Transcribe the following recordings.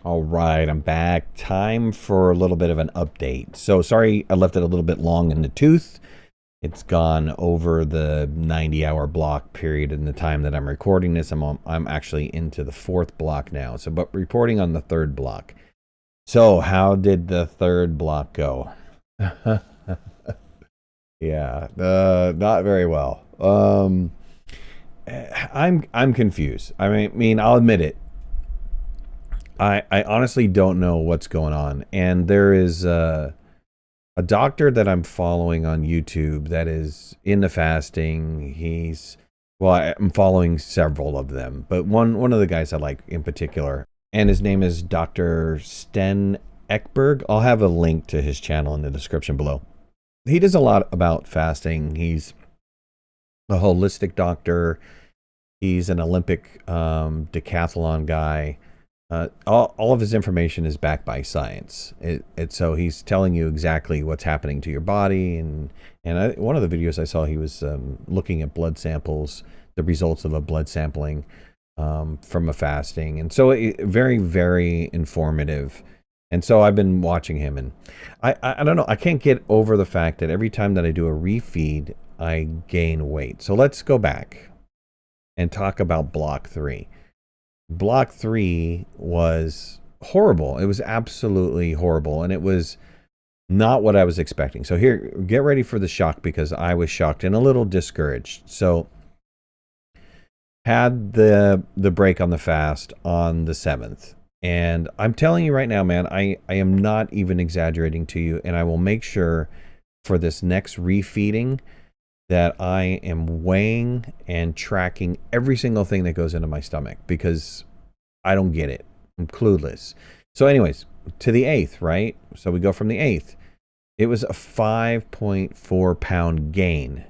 All right, I'm back. Time for a little bit of an update. So sorry I left it a little bit long in the tooth. It's gone over the 90-hour block period in the time that I'm recording this. I'm actually into the fourth block now. So, but reporting on the third block. So, how did the third block go? Yeah, not very well. I'm confused. I mean, I'll admit it. I honestly don't know what's going on, and there is a doctor that I'm following on YouTube that is into fasting. I'm following several of them, but one of the guys I like in particular, and his name is Dr. Sten Ekberg. I'll have a link to his channel in the description below. He does a lot about fasting. He's a holistic doctor. He's an Olympic decathlon guy. All of his information is backed by science. So he's telling you exactly what's happening to your body. And one of the videos I saw, he was looking at blood samples, the results of a blood sampling from a fasting. And so very, very informative. And so I've been watching him, and I don't know. I can't get over the fact that every time that I do a refeed, I gain weight. So let's go back and talk about block 3. Block 3 was horrible. It was absolutely horrible, and it was not what I was expecting. So here, get ready for the shock, because I was shocked and a little discouraged. So had the break on the fast on the 7th. And I'm telling you right now, man, I am not even exaggerating to you, and I will make sure for this next refeeding that I am weighing and tracking every single thing that goes into my stomach, because I don't get it. I'm clueless. So anyways, to the 8th, right? So we go from the 8th. It was a 5.4 pound gain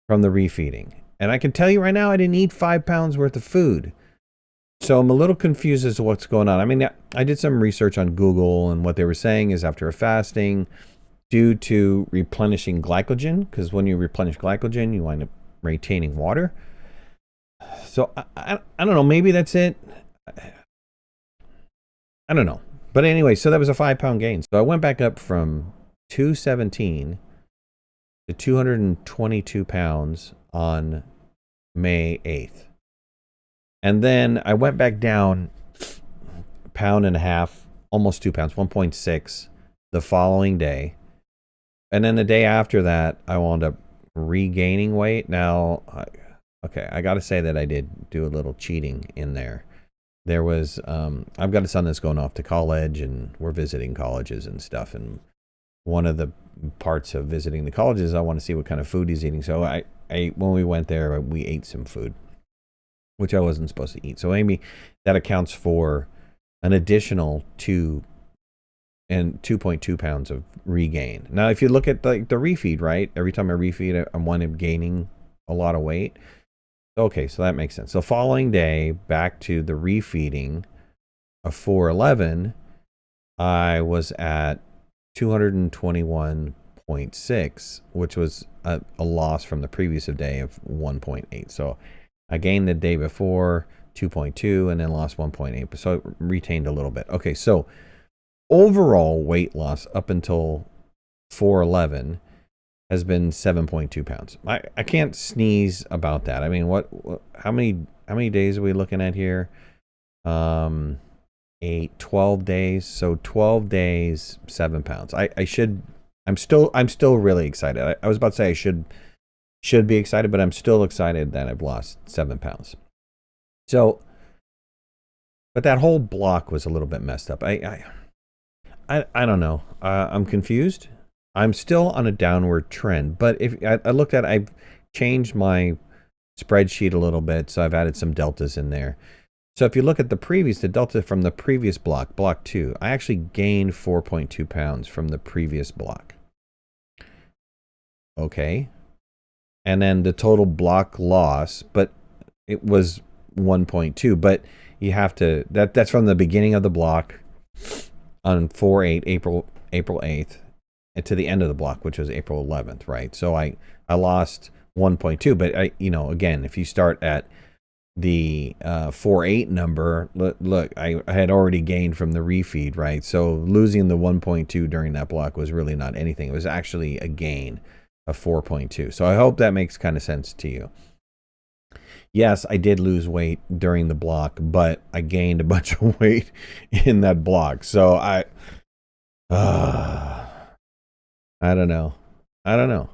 from the refeeding. And I can tell you right now, I didn't eat 5 pounds worth of food. So I'm a little confused as to what's going on. I mean, I did some research on Google, and what they were saying is after a fasting, due to replenishing glycogen, because when you replenish glycogen, you wind up retaining water. So I don't know, maybe that's it. I don't know. But anyway, so that was a 5 pound gain. So I went back up from 217 to 222 pounds on May 8th. And then I went back down a pound and a half, almost 2 pounds, 1.6 the following day. And then the day after that, I wound up regaining weight. Now, okay, I got to say that I did do a little cheating in there. There was, I've got a son that's going off to college, and we're visiting colleges and stuff. And one of the parts of visiting the colleges, I want to see what kind of food he's eating. So when we went there, we ate some food, which I wasn't supposed to eat. So maybe that accounts for an additional 2.2 pounds of regain. Now, if you look at the refeed, right? Every time I refeed, I'm one of gaining a lot of weight. Okay, so that makes sense. So following day, back to the refeeding of 411, I was at 221.6, which was a loss from the previous day of 1.8. So I gained the day before 2.2 and then lost 1.8. So it retained a little bit. Okay, so overall weight loss up until 411 has been 7.2 pounds. I can't sneeze about that. I mean, how many days are we looking at here? 12 days. So 12 days, 7 pounds. I'm still really excited. I was about to say I should be excited, but I'm still excited that I've lost 7 pounds. So, but that whole block was a little bit messed up. I don't know. I'm confused. I'm still on a downward trend, but if I looked at, I've changed my spreadsheet a little bit, so I've added some deltas in there. So if you look at the delta from the previous block, block 2, I actually gained 4.2 pounds from the previous block. Okay. And then the total block loss, but it was 1.2, but you have to, that's from the beginning of the block on April 8th, and to the end of the block, which was April 11th, right? So I lost 1.2, but again, if you start at the 4.8 number. Look, I had already gained from the refeed, right? So losing the 1.2 during that block was really not anything. It was actually a gain of 4.2. So I hope that makes kind of sense to you. Yes, I did lose weight during the block, but I gained a bunch of weight in that block. So I don't know. I don't know.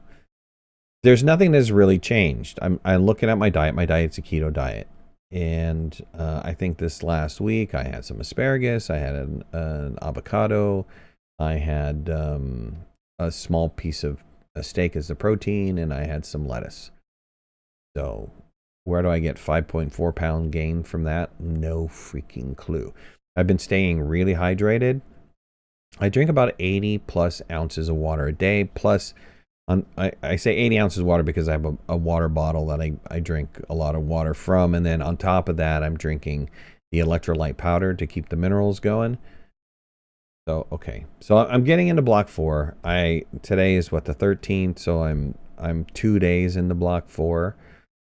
There's nothing that's really changed. I'm looking at my diet. My diet's a keto diet. And I think this last week I had some asparagus. I had an avocado. I had a small piece of a steak as the protein, and I had some lettuce. So where do I get 5.4 pound gain from that? No freaking clue. I've been staying really hydrated. I drink about 80 plus ounces of water a day. Plus, I say 80 ounces of water because I have a water bottle that I drink a lot of water from. And then on top of that, I'm drinking the electrolyte powder to keep the minerals going. So, okay. So I'm getting into block 4. Today is what, the 13th. So I'm 2 days into block 4.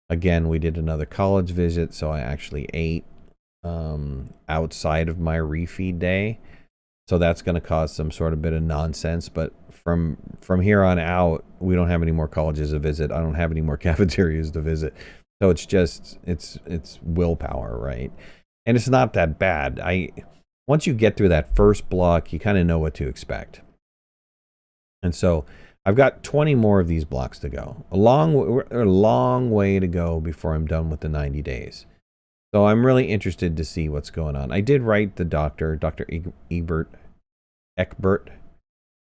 Again, we did another college visit. So I actually ate outside of my refeed day. So that's going to cause some sort of bit of nonsense. But from here on out, we don't have any more colleges to visit. I don't have any more cafeterias to visit. So it's just, it's willpower, right? And it's not that bad. Once you get through that first block, you kind of know what to expect. And so I've got 20 more of these blocks to go. A long way to go before I'm done with the 90 days. So I'm really interested to see what's going on. I did write the Dr. Eckbert,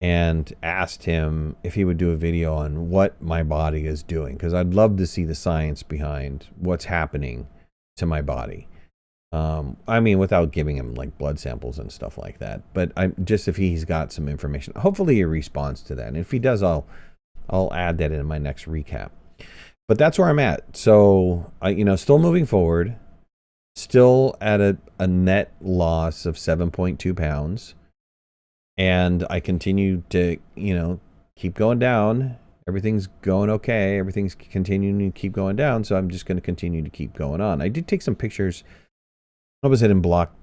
and asked him if he would do a video on what my body is doing, because I'd love to see the science behind what's happening to my body. I mean, without giving him like blood samples and stuff like that, but just if he's got some information. Hopefully he responds to that, and if he does, I'll add that in my next recap. But that's where I'm at. So still moving forward, still at a net loss of 7.2 pounds. And I continue to, keep going down. Everything's going okay. Everything's continuing to keep going down. So I'm just going to continue to keep going on. I did take some pictures. What was it, in block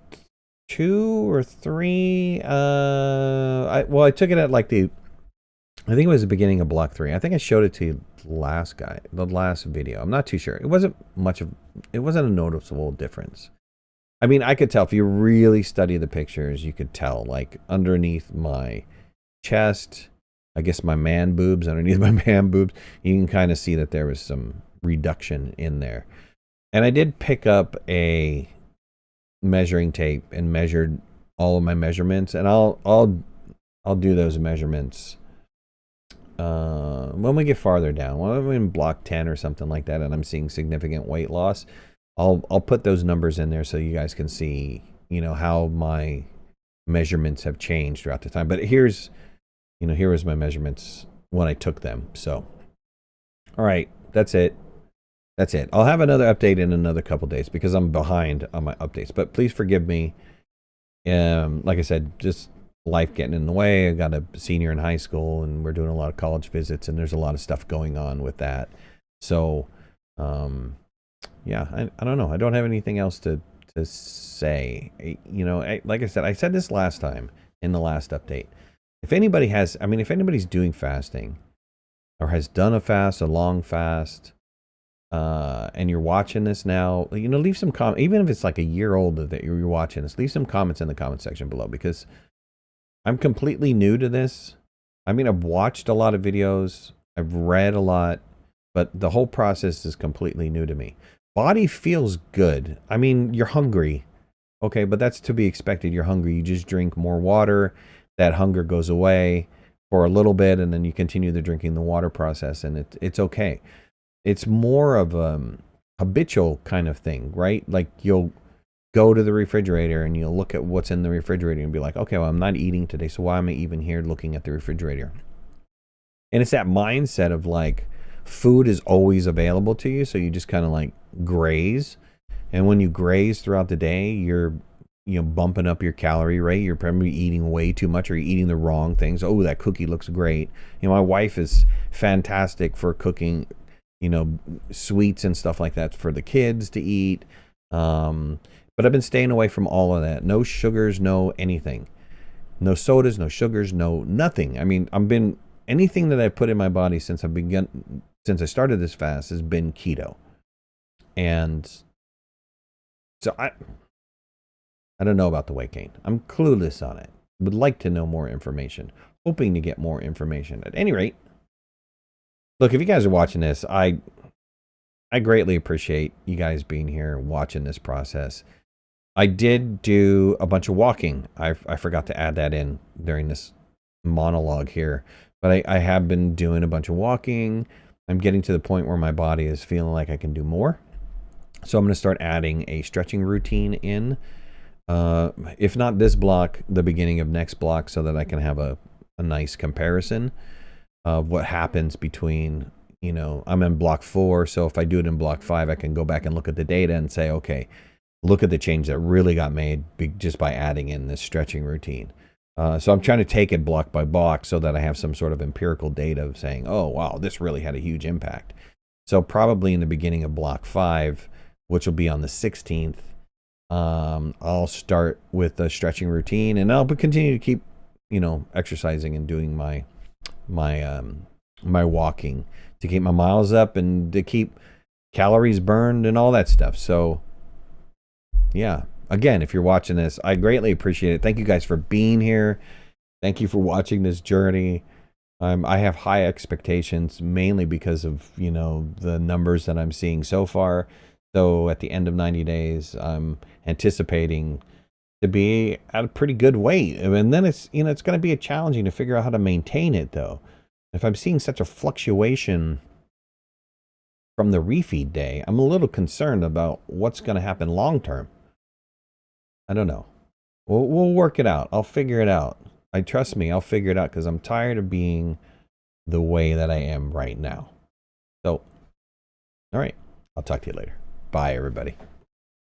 2 or 3? I took it at I think it was the beginning of block 3. I think I showed it to you the last video. I'm not too sure. It wasn't a noticeable difference. I mean, I could tell if you really study the pictures, you could tell, like underneath my chest, I guess underneath my man boobs, you can kind of see that there was some reduction in there. And I did pick up a measuring tape and measured all of my measurements, and I'll do those measurements when we get farther down. When I'm in block 10 or something like that, and I'm seeing significant weight loss, I'll put those numbers in there so you guys can see, how my measurements have changed throughout the time. But here was my measurements when I took them. So, all right, that's it. I'll have another update in another couple days because I'm behind on my updates. But please forgive me. Like I said, just life getting in the way. I got a senior in high school, and we're doing a lot of college visits, and there's a lot of stuff going on with that. So, yeah, I don't know. I don't have anything else to say. Like I said this last time in the last update. If anybody's doing fasting or has done a fast, a long fast, and you're watching this now, leave some comment. Even if it's like a year old that you're watching this, leave some comments in the comment section below, because I'm completely new to this. I mean, I've watched a lot of videos, I've read a lot, but the whole process is completely new to me. Body feels good. I mean, you're hungry. Okay, but that's to be expected. You're hungry. You just drink more water. That hunger goes away for a little bit, and then you continue the drinking the water process, and it's okay. It's more of a habitual kind of thing, right? Like you'll go to the refrigerator and you'll look at what's in the refrigerator and be like, okay, well, I'm not eating today, so why am I even here looking at the refrigerator? And it's that mindset of like, food is always available to you, so you just kind of like graze. And when you graze throughout the day, you're bumping up your calorie rate. You're probably eating way too much, or you're eating the wrong things. Oh, that cookie looks great. My wife is fantastic for cooking you know, sweets and stuff like that for the kids to eat. But I've been staying away from all of that. No sugars, no anything. No sodas, no sugars, no nothing. I mean, anything that I put in my body since I started this fast has been keto. And so I don't know about the weight gain. I'm clueless on it. Would like to know more information. Hoping to get more information. At any rate, look, if you guys are watching this, I greatly appreciate you guys being here watching this process. I did do a bunch of walking. I forgot to add that in during this monologue here. But I have been doing a bunch of walking. I'm getting to the point where my body is feeling like I can do more. So I'm going to start adding a stretching routine in. If not this block, the beginning of next block, so that I can have a nice comparison of what happens between, you know, I'm in block 4. So if I do it in block 5, I can go back and look at the data and say, okay, look at the change that really got made just by adding in this stretching routine. So I'm trying to take it block by block so that I have some sort of empirical data of saying, oh, wow, this really had a huge impact. So probably in the beginning of block 5, which will be on the 16th, I'll start with the stretching routine, and I'll continue to keep, you know, exercising and doing my walking to keep my miles up and to keep calories burned and all that stuff. So yeah, again, if you're watching this, I greatly appreciate it. Thank you guys for being here. Thank you for watching this journey. I have high expectations, mainly because of, you know, the numbers that I'm seeing so far. So at the end of 90 days, I'm anticipating to be at a pretty good weight. And then it's, you know, it's going to be challenging to figure out how to maintain it, though. If I'm seeing such a fluctuation from the refeed day, I'm a little concerned about what's going to happen long term. I don't know. We'll work it out. I'll figure it out. Trust me, I'll figure it out, because I'm tired of being the way that I am right now. So, all right. I'll talk to you later. Bye, everybody.